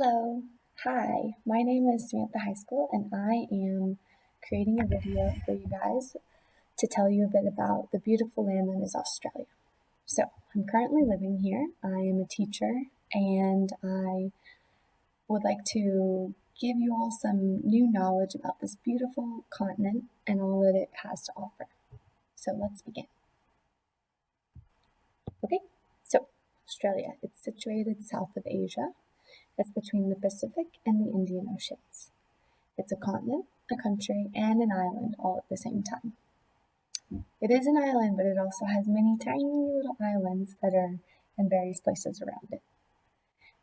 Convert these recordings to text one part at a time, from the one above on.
Hello. Hi, my name is Samantha High School, and I am creating a video for you guys to tell you a bit about the beautiful land that is Australia. So, I'm currently living here. I am a teacher, and I would like to give you all some new knowledge about this beautiful continent and all that it has to offer. So, let's begin. Okay, so Australia, it's situated south of Asia. It's between the Pacific and the Indian Oceans. It's a continent, a country, and an island all at the same time. It is an island, but it also has many tiny little islands that are in various places around it.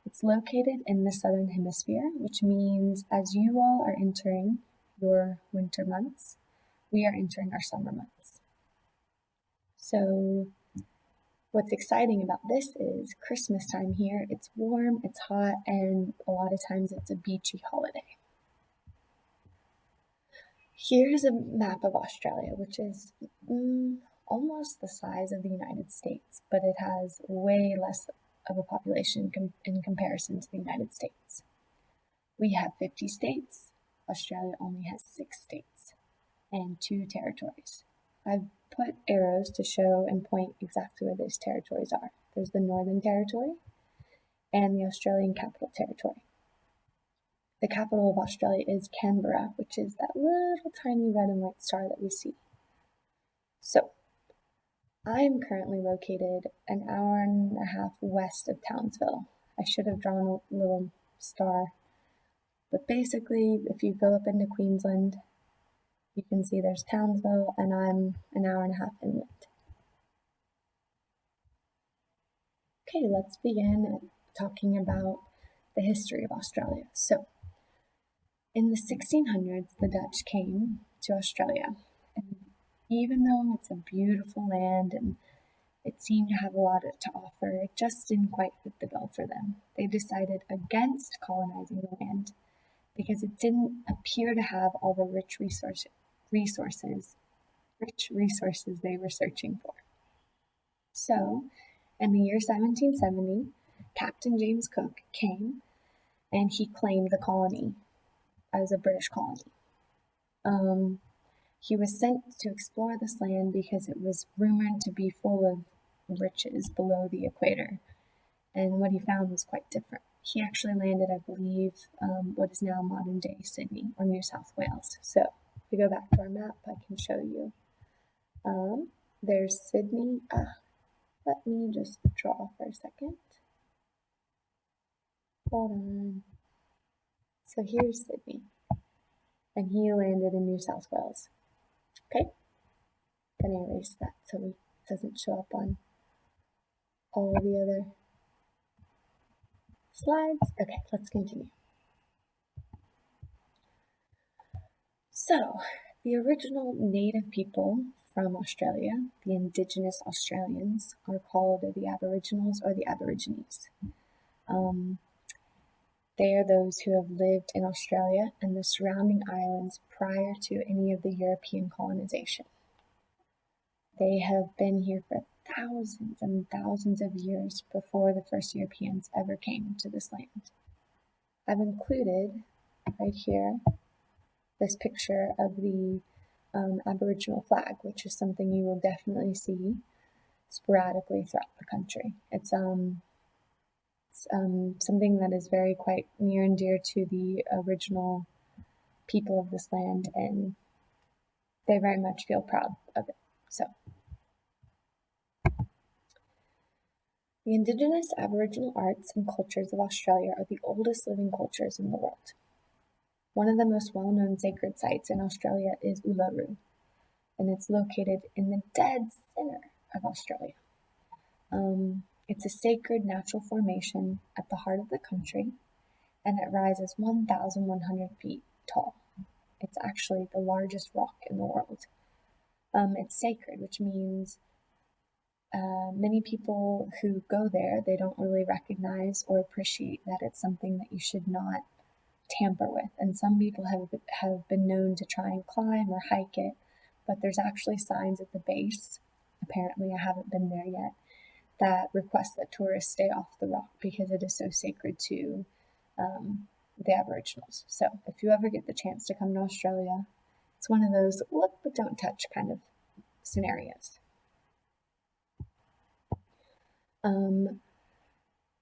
It's located in the southern hemisphere, which means as you all are entering your winter months, we are entering our summer months. So what's exciting about this is Christmas time here. It's warm, it's hot, and a lot of times it's a beachy holiday. Here's a map of Australia, which is almost the size of the United States, but it has way less of a population in comparison to the United States. We have 50 states. Australia only has 6 states and 2 territories. I've put arrows to show and point exactly where those territories are. There's the Northern Territory and the Australian Capital Territory. The capital of Australia is Canberra, which is that little tiny red and white star that we see. So, I am currently located an hour and a half west of Townsville. I should have drawn a little star, but basically, if you go up into Queensland, you can see there's Townsville, and I'm an hour and a half inland. Okay, let's begin talking about the history of Australia. So, in the 1600s, the Dutch came to Australia, and even though it's a beautiful land and it seemed to have a lot to offer, it just didn't quite fit the bill for them. They decided against colonizing the land because it didn't appear to have all the rich resources they were searching for. So, in the year 1770, Captain James Cook came and he claimed the colony as a British colony. He was sent to explore this land because it was rumored to be full of riches below the equator, and what he found was quite different. He actually landed, I believe, what is now modern-day Sydney or New South Wales. So if we go back to our map, I can show you. There's Sydney. Let me just draw for a second. Hold on. So here's Sydney, and he landed in New South Wales. Okay, gonna erase that so it doesn't show up on all the other slides. Okay, let's continue. So, the original native people from Australia, the Indigenous Australians, are called the Aboriginals or the Aborigines. They are those who have lived in Australia and the surrounding islands prior to any of the European colonization. They have been here for thousands and thousands of years before the first Europeans ever came to this land. I've included right here this picture of the Aboriginal flag, which is something you will definitely see sporadically throughout the country. It's something that is very quite near and dear to the original people of this land, and they very much feel proud of it. So, the Indigenous Aboriginal arts and cultures of Australia are the oldest living cultures in the world. One of the most well-known sacred sites in Australia is Uluru, and it's located in the dead center of Australia. It's a sacred natural formation at the heart of the country, and it rises 1,100 feet tall. It's actually the largest rock in the world. It's sacred, which means many people who go there, they don't really recognize or appreciate that it's something that you should not tamper with. And some people have been known to try and climb or hike it, but there's actually signs at the base, apparently I haven't been there yet, that request that tourists stay off the rock because it is so sacred to the Aboriginals. So if you ever get the chance to come to Australia, it's one of those look but don't touch kind of scenarios.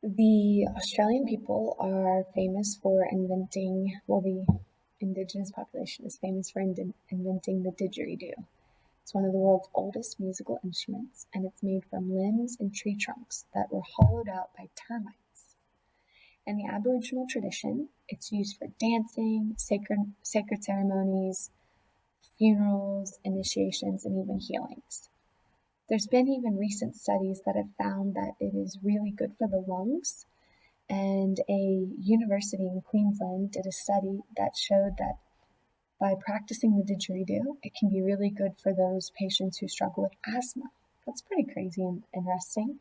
The Australian people are famous for inventing, well, the Indigenous population is famous for inventing the didgeridoo. It's one of the world's oldest musical instruments, and it's made from limbs and tree trunks that were hollowed out by termites. In the Aboriginal tradition, it's used for dancing, sacred ceremonies, funerals, initiations, and even healings. There's been even recent studies that have found that it is really good for the lungs, and a university in Queensland did a study that showed that by practicing the didgeridoo, it can be really good for those patients who struggle with asthma. That's pretty crazy and interesting.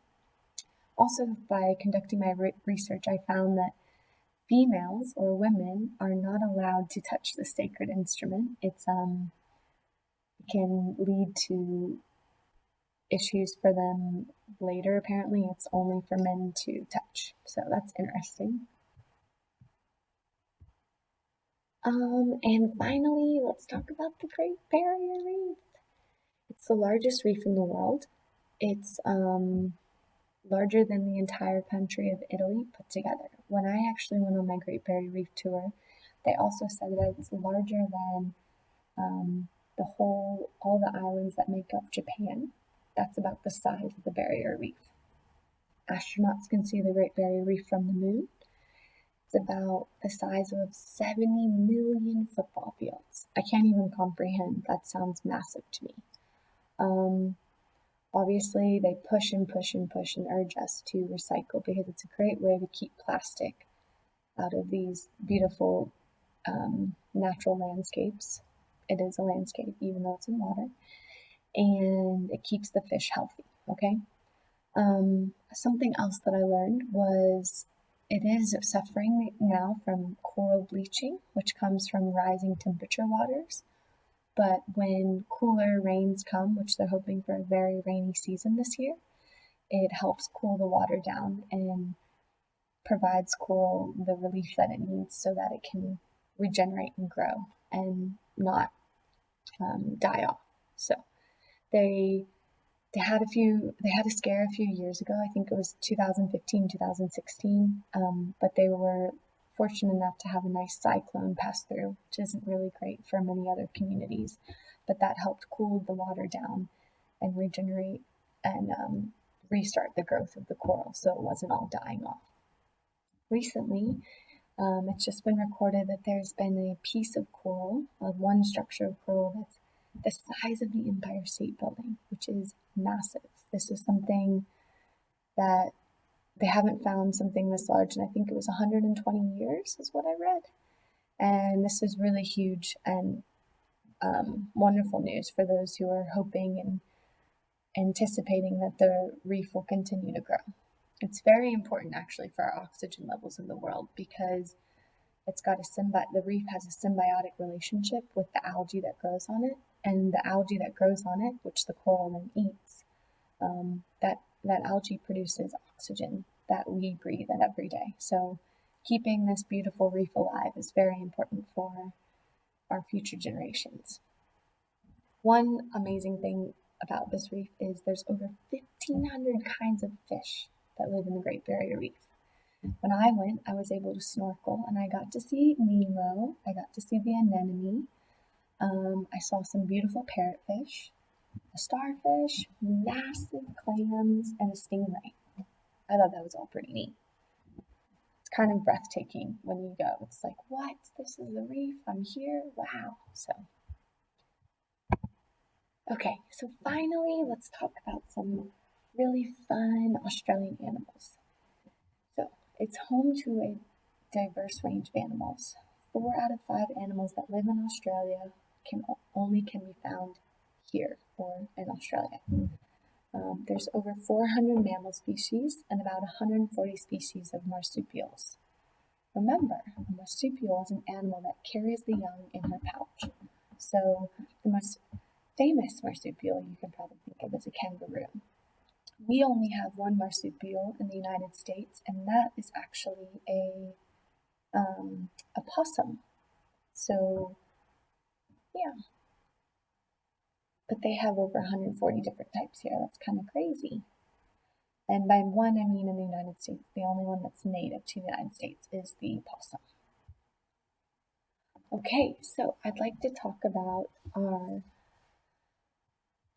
Also, by conducting my research, I found that females or women are not allowed to touch the sacred instrument. It can lead to issues for them later. Apparently, it's only for men to touch. So that's interesting. And finally, let's talk about the Great Barrier Reef. It's the largest reef in the world. It's larger than the entire country of Italy put together. When I actually went on my Great Barrier Reef tour, they also said that it's larger than all the islands that make up Japan. That's about the size of the Barrier Reef. Astronauts can see the Great Barrier Reef from the moon. It's about the size of 70 million football fields. I can't even comprehend. That sounds massive to me. Obviously, they push and urge us to recycle because it's a great way to keep plastic out of these beautiful natural landscapes. It is a landscape, even though it's in water. And it keeps the fish healthy, okay? Something else that I learned was it is suffering now from coral bleaching, which comes from rising temperature waters. But when cooler rains come, which they're hoping for a very rainy season this year, it helps cool the water down and provides coral the relief that it needs so that it can regenerate and grow and not die off. So they had a scare a few years ago. I think it was 2015, 2016, but they were fortunate enough to have a nice cyclone pass through, which isn't really great for many other communities, but that helped cool the water down and regenerate and restart the growth of the coral so it wasn't all dying off. Recently, it's just been recorded that there's been a piece of coral, one structure of coral that's the size of the Empire State Building, which is massive. This is something that they haven't found something this large, and I think it was 120 years is what I read. And this is really huge and wonderful news for those who are hoping and anticipating that the reef will continue to grow. It's very important actually for our oxygen levels in the world because the reef has a symbiotic relationship with the algae that grows on it, and the algae that grows on it, which the coral then eats, that algae produces oxygen that we breathe in every day. So keeping this beautiful reef alive is very important for our future generations. One amazing thing about this reef is there's over 1,500 kinds of fish that live in the Great Barrier Reef. When I went, I was able to snorkel and I got to see Nemo, I got to see the anemone, I saw some beautiful parrotfish, a starfish, massive clams, and a stingray. I thought that was all pretty neat. It's kind of breathtaking when you go. It's like, what? This is the reef? I'm here? Wow. Okay, so finally, let's talk about some really fun Australian animals. So, it's home to a diverse range of animals. 4 out of 5 animals that live in Australia can be found here or in Australia. There's over 400 mammal species and about 140 species of marsupials. Remember, a marsupial is an animal that carries the young in her pouch. So the most famous marsupial you can probably think of is a kangaroo. We only have one marsupial in the United States, and that is actually a a possum. So, yeah. But they have over 140 different types here. That's kind of crazy. And by one, I mean in the United States. The only one that's native to the United States is the possum. Okay, so I'd like to talk about our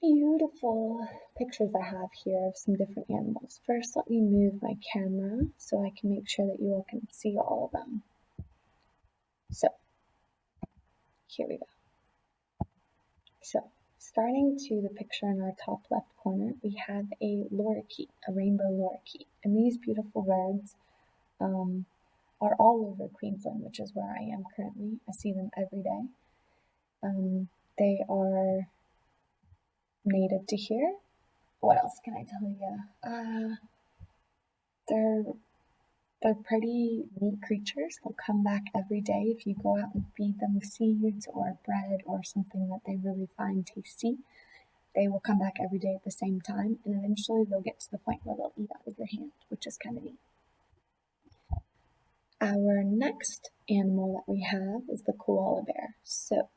beautiful pictures I have here of some different animals. First, let me move my camera so I can make sure that you all can see all of them. So, here we go. So, starting to the picture in our top left corner, we have a lorikeet, a rainbow lorikeet. And these beautiful birds are all over Queensland, which is where I am currently. I see them every day. They are native to here. What else can I tell you? They're pretty neat creatures. They'll come back every day if you go out and feed them seeds or bread or something that they really find tasty. They will come back every day at the same time, and eventually they'll get to the point where they'll eat out of your hand, which is kind of neat. Our next animal that we have is the koala bear. So,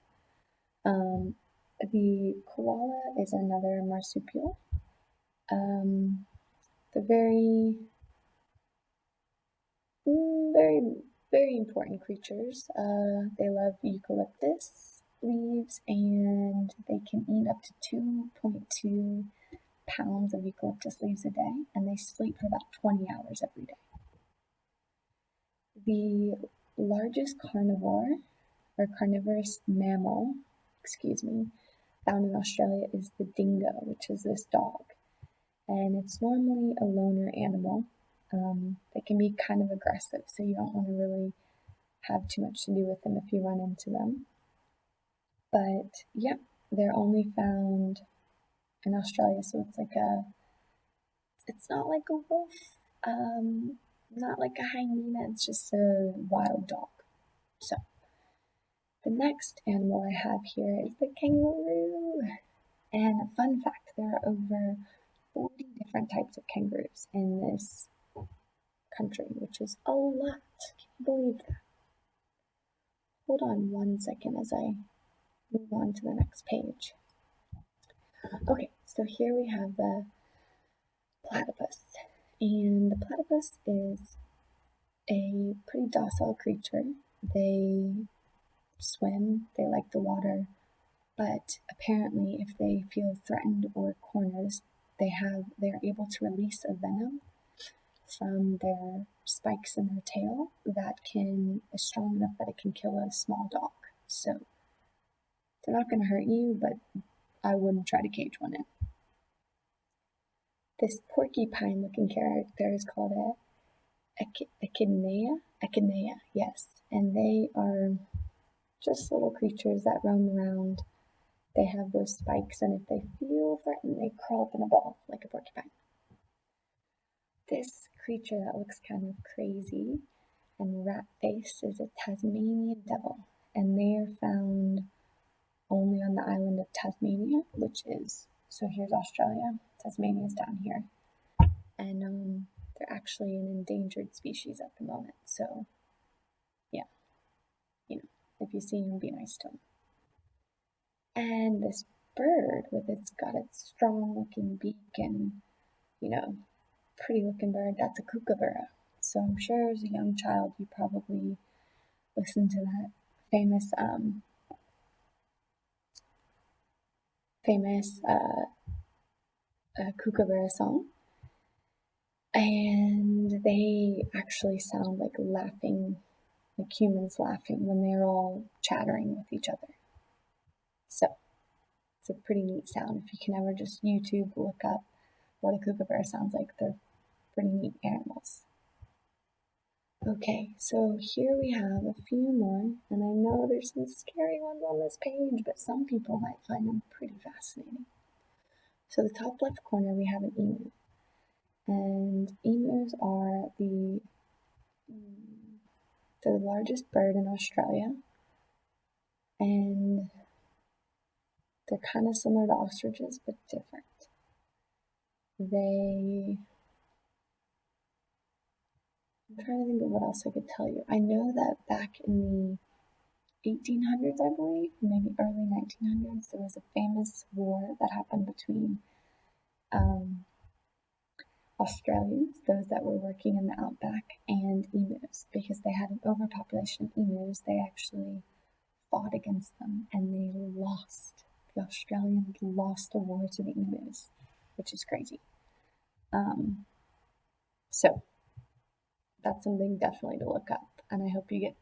the koala is another marsupial. They're very important creatures. They love eucalyptus leaves, and they can eat up to 2.2 pounds of eucalyptus leaves a day, and they sleep for about 20 hours every day. The largest carnivore, or carnivorous mammal, found in Australia is the dingo, which is this dog. And it's normally a loner animal. They can be kind of aggressive, so you don't want to really have too much to do with them if you run into them. But yeah, they're only found in Australia, so it's not like a wolf, not like a hyena, it's just a wild dog. So, the next animal I have here is the kangaroo. And a fun fact, there are over 40 different types of kangaroos in this country, which is a lot. Can you believe that? Hold on one second as I move on to the next page. Okay, so here we have the platypus. And the platypus is a pretty docile creature. They swim, they like the water, but apparently if they feel threatened or cornered, they're able to release a venom from their spikes in their tail that is strong enough that it can kill a small dog. So they're not going to hurt you, but I wouldn't try to cage one in. This porcupine looking character is called echidna, yes, and they are just little creatures that roam around. They have those spikes, and if they feel threatened, they crawl up in a ball like a porcupine. This creature that looks kind of crazy and rat-faced is a Tasmanian devil, and they are found only on the island of Tasmania, so here's Australia, Tasmania's down here, and they're actually an endangered species at the moment, so yeah, if you see them, be nice to them. And this bird got its strong looking beak and, pretty looking bird, that's a kookaburra. So I'm sure as a young child you probably listened to that famous kookaburra song. And they actually sound like laughing, like humans laughing when they're all chattering with each other. So it's a pretty neat sound. If you can ever just YouTube look up what a kookaburra sounds like, they're pretty neat animals. Okay, so here we have a few more, and I know there's some scary ones on this page, but some people might find them pretty fascinating. So the top left corner we have an emu, and emus are the largest bird in Australia, and they're kind of similar to ostriches, but different. They I'm trying to think of what else I could tell you. I know that back in the 1800s, I believe, maybe early 1900s, there was a famous war that happened between um, Australians, those that were working in the outback, and emus. Because they had an overpopulation of emus, they actually fought against them and they lost. The Australians lost the war to the emus, which is crazy. So that's something definitely to look up, and I hope you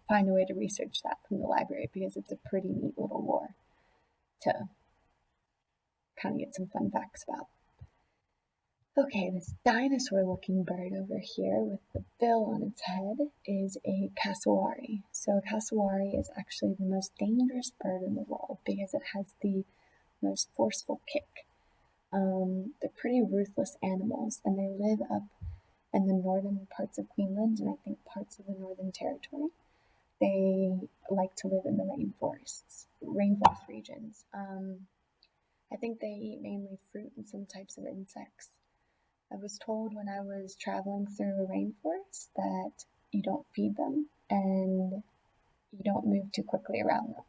find a way to research that from the library because it's a pretty neat little war to kind of get some fun facts about. Okay, this dinosaur-looking bird over here with the bill on its head is a cassowary. So a cassowary is actually the most dangerous bird in the world because it has the most forceful kick. They're pretty ruthless animals, and they live up in the northern parts of Queensland and I think parts of the Northern Territory. They like to live in the rainforest regions. I think they eat mainly fruit and some types of insects. I was told when I was traveling through a rainforest that you don't feed them and you don't move too quickly around them.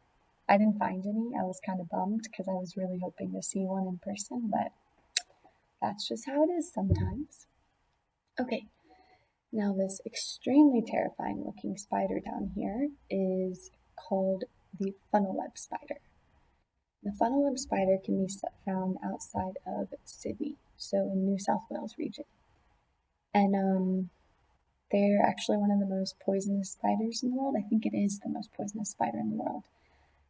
I didn't find any. I was kind of bummed because I was really hoping to see one in person, but that's just how it is sometimes. Okay, now this extremely terrifying looking spider down here is called the funnel web spider. The funnel web spider can be found outside of Sydney, so in New South Wales region. And they're actually one of the most poisonous spiders in the world. I think it is the most poisonous spider in the world.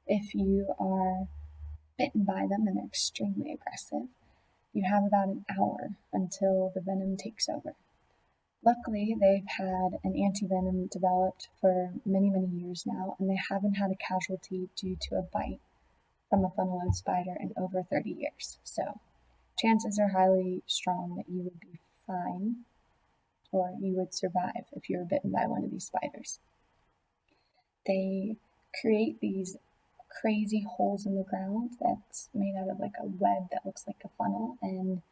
If you are bitten by them and they're extremely aggressive, you have about an hour until the venom takes over. Luckily, they've had an anti-venom developed for many, many years now, and they haven't had a casualty due to a bite from a funnel web spider in over 30 years. So chances are highly strong that you would be fine or you would survive if you were bitten by one of these spiders. They create these crazy holes in the ground that's made out of like a web that looks like a funnel, and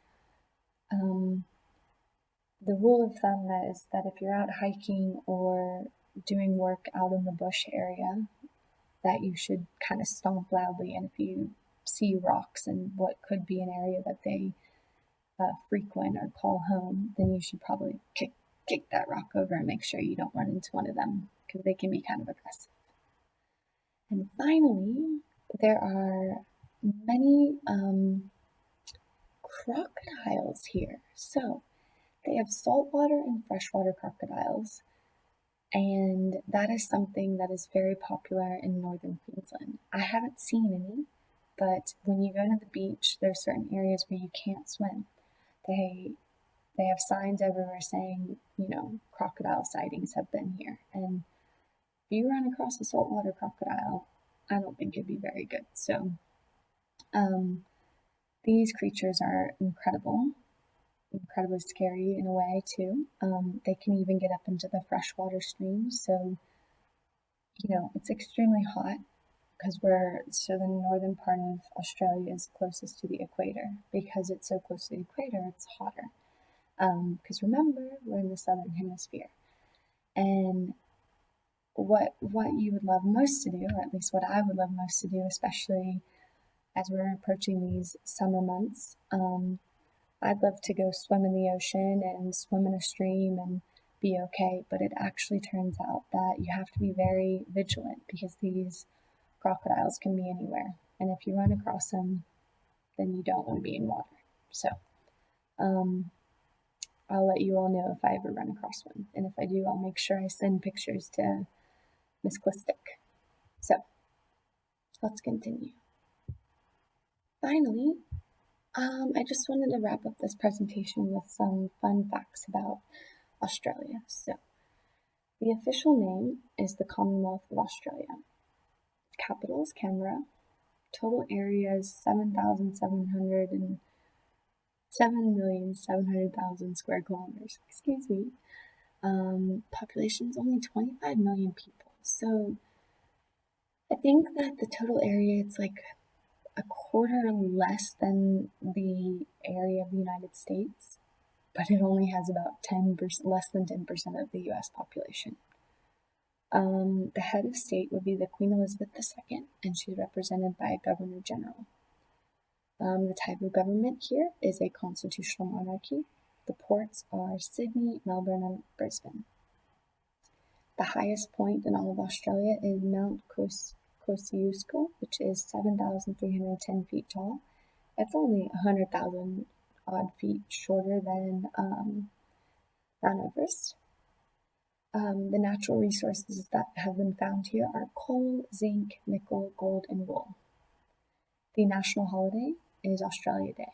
the rule of thumb is that if you're out hiking or doing work out in the bush area, that you should kind of stomp loudly, and if you see rocks in what could be an area that they frequent or call home, then you should probably kick that rock over and make sure you don't run into one of them because they can be kind of aggressive. And finally, there are many crocodiles here. So they have saltwater and freshwater crocodiles, and that is something that is very popular in northern Queensland. I haven't seen any, but when you go to the beach, there's certain areas where you can't swim. They have signs everywhere saying, crocodile sightings have been here. And if you run across a saltwater crocodile, I don't think it'd be very good. So, these creatures are incredibly scary in a way too. They can even get up into the freshwater streams. So, it's extremely hot because the northern part of Australia is closest to the equator. Because it's so close to the equator, it's hotter. Because remember, we're in the southern hemisphere. And what you would love most to do, or at least what I would love most to do, especially as we're approaching these summer months, I'd love to go swim in the ocean and swim in a stream and be okay, but it actually turns out that you have to be very vigilant because these crocodiles can be anywhere, and if you run across them, then you don't want to be in water. So, I'll let you all know if I ever run across one, and if I do, I'll make sure I send pictures to Miss Clistic. So, let's continue. Finally, I just wanted to wrap up this presentation with some fun facts about Australia. So, the official name is the Commonwealth of Australia. The capital is Canberra. Total area is 7,700,000 square kilometers. Excuse me. Population is only 25 million people. So I think that the total area, it's like a quarter less than the area of the United States. but it only has about 10%, less than 10% of the US population. The head of state would be the Queen Elizabeth II, and she's represented by a Governor General. The type of government here is a constitutional monarchy. The ports are Sydney, Melbourne, and Brisbane. The highest point in all of Australia is Mount Kosciuszko, which is 7,310 feet tall. It's only 100,000 odd feet shorter than Mount Everest. The natural resources that have been found here are coal, zinc, nickel, gold, and wool. The national holiday is Australia Day,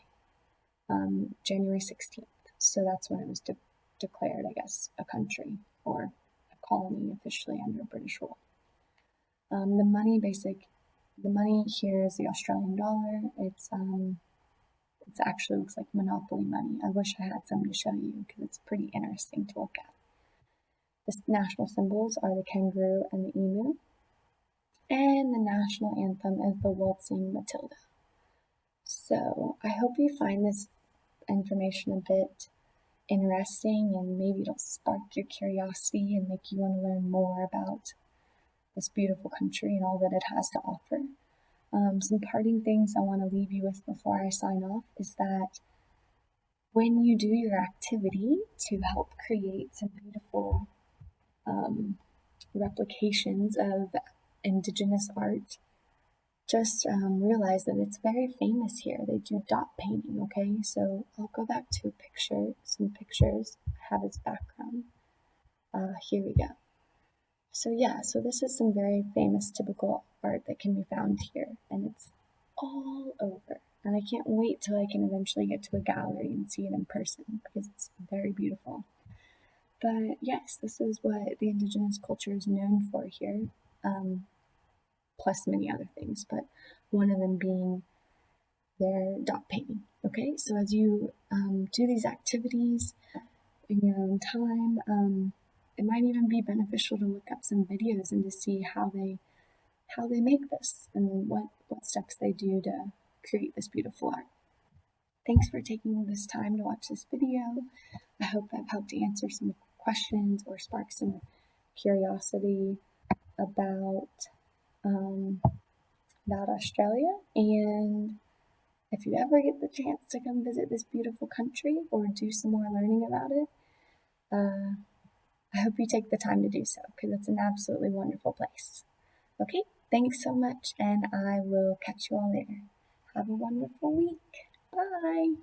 January 16th. So that's when it was declared, I guess, a country or a colony officially under British rule. The money here is the Australian dollar. It actually looks like Monopoly money. I wish I had some to show you because it's pretty interesting to look at. The national symbols are the kangaroo and the emu. And the national anthem is the waltzing Matilda. So I hope you find this information a bit interesting, and maybe it'll spark your curiosity and make you want to learn more about this beautiful country and all that it has to offer. Some parting things I want to leave you with before I sign off is that when you do your activity to help create some beautiful replications of Indigenous art, just realize that it's very famous here. They do dot painting, okay? So I'll go back to some pictures, have its background. Here we go. So this is some very famous typical art that can be found here, and it's all over. And I can't wait till I can eventually get to a gallery and see it in person because it's very beautiful. But yes, this is what the Indigenous culture is known for here, plus many other things, but one of them being their dot painting. Okay, so as you do these activities in your own time, it might even be beneficial to look up some videos and to see how they make this and what steps they do to create this beautiful art. Thanks for taking this time to watch this video. I hope I've helped to answer some questions or spark some curiosity about Australia. And if you ever get the chance to come visit this beautiful country or do some more learning about it, I hope you take the time to do so because it's an absolutely wonderful place. Okay, thanks so much, and I will catch you all later. Have a wonderful week. Bye.